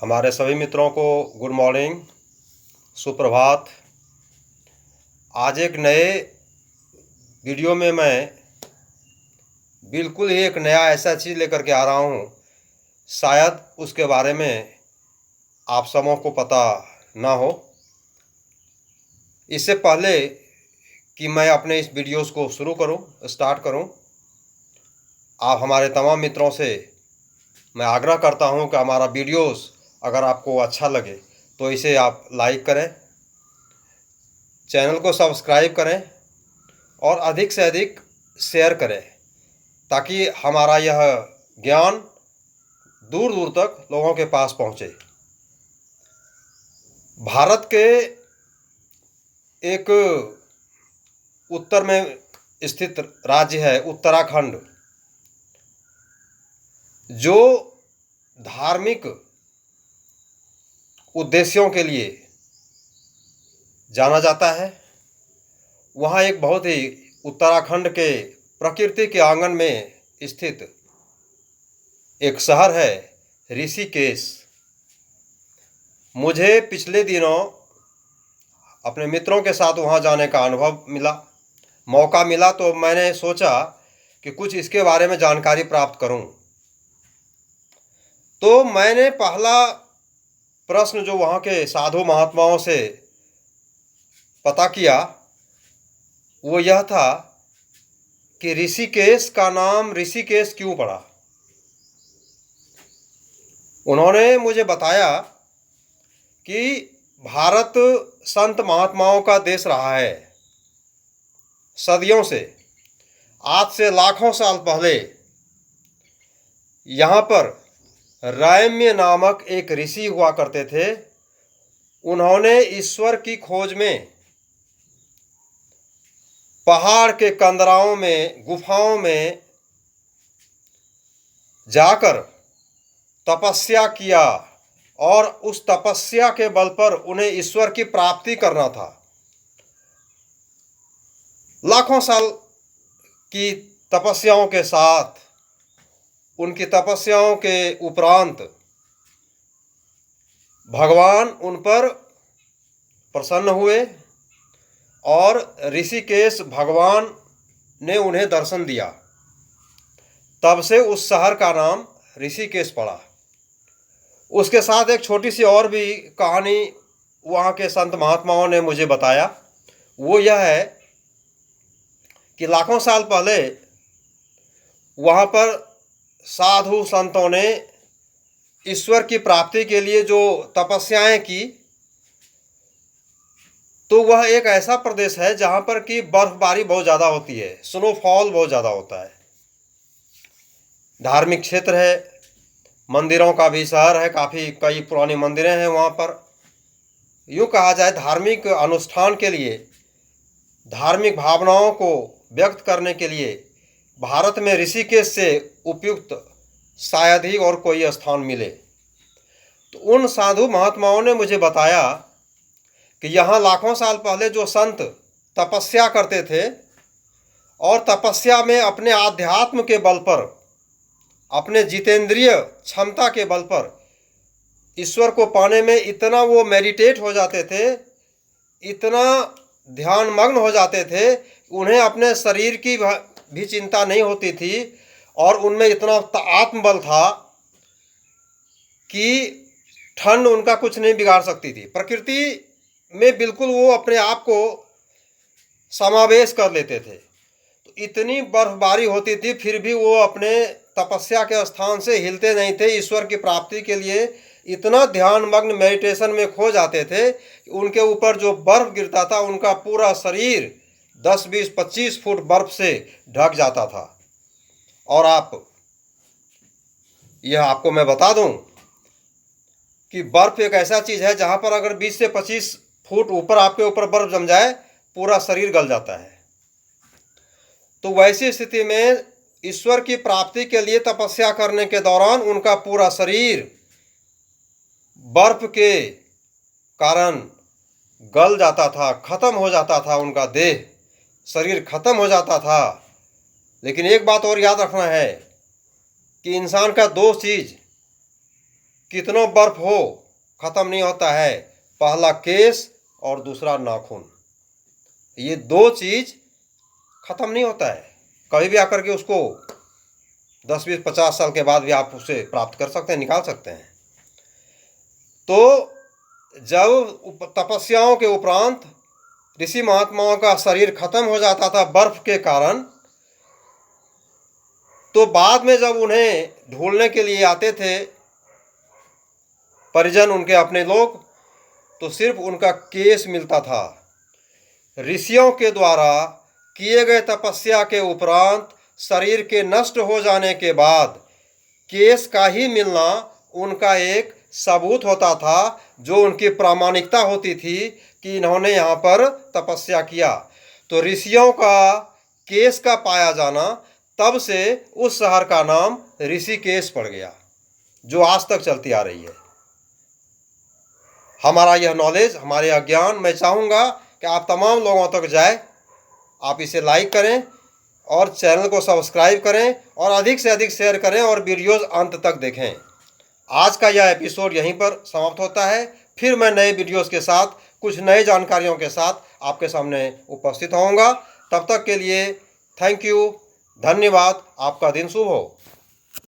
हमारे सभी मित्रों को गुड मॉर्निंग, सुप्रभात। आज एक नए वीडियो में मैं बिल्कुल ही एक नया ऐसा चीज़ लेकर के आ रहा हूँ। शायद उसके बारे में आप सबों को पता ना हो। इससे पहले कि मैं अपने इस वीडियोस को स्टार्ट करूँ, आप हमारे तमाम मित्रों से मैं आग्रह करता हूँ कि हमारा वीडियोस अगर आपको अच्छा लगे तो इसे आप लाइक करें, चैनल को सब्सक्राइब करें और अधिक से अधिक शेयर करें, ताकि हमारा यह ज्ञान दूर दूर तक लोगों के पास पहुँचे। भारत के एक उत्तर में स्थित राज्य है उत्तराखंड, जो धार्मिक उद्देश्यों के लिए जाना जाता है। वहाँ एक बहुत ही उत्तराखंड के प्रकृति के आंगन में स्थित एक शहर है ऋषिकेश। मुझे पिछले दिनों अपने मित्रों के साथ वहाँ जाने का मौका मिला, तो मैंने सोचा कि कुछ इसके बारे में जानकारी प्राप्त करूं। तो मैंने पहला प्रश्न जो वहाँ के साधु महात्माओं से पता किया वो यह था कि ऋषिकेश का नाम ऋषिकेश क्यों पड़ा। उन्होंने मुझे बताया कि भारत संत महात्माओं का देश रहा है सदियों से। आज से लाखों साल पहले यहाँ पर रायम्य नामक एक ऋषि हुआ करते थे। उन्होंने ईश्वर की खोज में पहाड़ के कंदराओं में, गुफाओं में जाकर तपस्या किया और उस तपस्या के बल पर उन्हें ईश्वर की प्राप्ति करना था। लाखों साल की तपस्याओं के साथ, उनकी तपस्याओं के उपरांत भगवान उन पर प्रसन्न हुए और ऋषिकेश भगवान ने उन्हें दर्शन दिया। तब से उस शहर का नाम ऋषिकेश पड़ा। उसके साथ एक छोटी सी और भी कहानी वहाँ के संत महात्माओं ने मुझे बताया। वो यह है कि लाखों साल पहले वहाँ पर साधु संतों ने ईश्वर की प्राप्ति के लिए जो तपस्याएं की, तो वह एक ऐसा प्रदेश है जहाँ पर कि बर्फबारी बहुत ज़्यादा होती है, स्नोफॉल बहुत ज़्यादा होता है। धार्मिक क्षेत्र है, मंदिरों का भी शहर है, कई पुरानी मंदिरें हैं वहाँ पर। यूँ कहा जाए, धार्मिक अनुष्ठान के लिए, धार्मिक भावनाओं को व्यक्त करने के लिए भारत में ऋषिकेश से उपयुक्त शायद ही और कोई स्थान मिले। तो उन साधु महात्माओं ने मुझे बताया कि यहाँ लाखों साल पहले जो संत तपस्या करते थे और तपस्या में अपने आध्यात्म के बल पर, अपने जितेंद्रिय क्षमता के बल पर ईश्वर को पाने में इतना वो मेडिटेट हो जाते थे, इतना ध्यान मग्न हो जाते थे, उन्हें अपने शरीर की भी चिंता नहीं होती थी और उनमें इतना आत्मबल था कि ठंड उनका कुछ नहीं बिगाड़ सकती थी। प्रकृति में बिल्कुल वो अपने आप को समावेश कर लेते थे। तो इतनी बर्फबारी होती थी, फिर भी वो अपने तपस्या के स्थान से हिलते नहीं थे। ईश्वर की प्राप्ति के लिए इतना ध्यान मग्न मेडिटेशन में खो जाते थे कि उनके ऊपर जो बर्फ गिरता था, उनका पूरा शरीर 10, 20, 25 फुट बर्फ से ढक जाता था। और आपको मैं बता दूं कि बर्फ एक ऐसा चीज़ है जहाँ पर अगर 20 से 25 फुट ऊपर आपके ऊपर बर्फ जम जाए, पूरा शरीर गल जाता है। तो वैसी स्थिति में ईश्वर की प्राप्ति के लिए तपस्या करने के दौरान उनका पूरा शरीर बर्फ के कारण गल जाता था, खत्म हो जाता था, उनका देह शरीर खत्म हो जाता था। लेकिन एक बात और याद रखना है कि इंसान का दो चीज़ कितनों बर्फ हो ख़त्म नहीं होता है, पहला केस और दूसरा नाखून। ये दो चीज़ ख़त्म नहीं होता है। कभी भी आकर के उसको 10, 20, 50 साल के बाद भी आप उसे प्राप्त कर सकते हैं, निकाल सकते हैं। तो जब तपस्याओं के उपरांत ऋषि महात्माओं का शरीर खत्म हो जाता था बर्फ के कारण, तो बाद में जब उन्हें ढूंढने के लिए आते थे परिजन, उनके अपने लोग, तो सिर्फ उनका केस मिलता था। ऋषियों के द्वारा किए गए तपस्या के उपरांत शरीर के नष्ट हो जाने के बाद केस का ही मिलना उनका एक सबूत होता था, जो उनकी प्रामाणिकता होती थी कि इन्होंने यहाँ पर तपस्या किया। तो ऋषियों का केस का पाया जाना, तब से उस शहर का नाम ऋषिकेश पड़ गया, जो आज तक चलती आ रही है। हमारा यह नॉलेज, हमारे अज्ञान, मैं चाहूँगा कि आप तमाम लोगों तक जाए। आप इसे लाइक करें और चैनल को सब्सक्राइब करें और अधिक से अधिक शेयर करें और वीडियोज़ अंत तक देखें। आज का यह एपिसोड यहीं पर समाप्त होता है। फिर मैं नए वीडियोज़ के साथ, कुछ नए जानकारियों के साथ आपके सामने उपस्थित होऊंगा। तब तक के लिए थैंक यू, धन्यवाद। आपका दिन शुभ हो।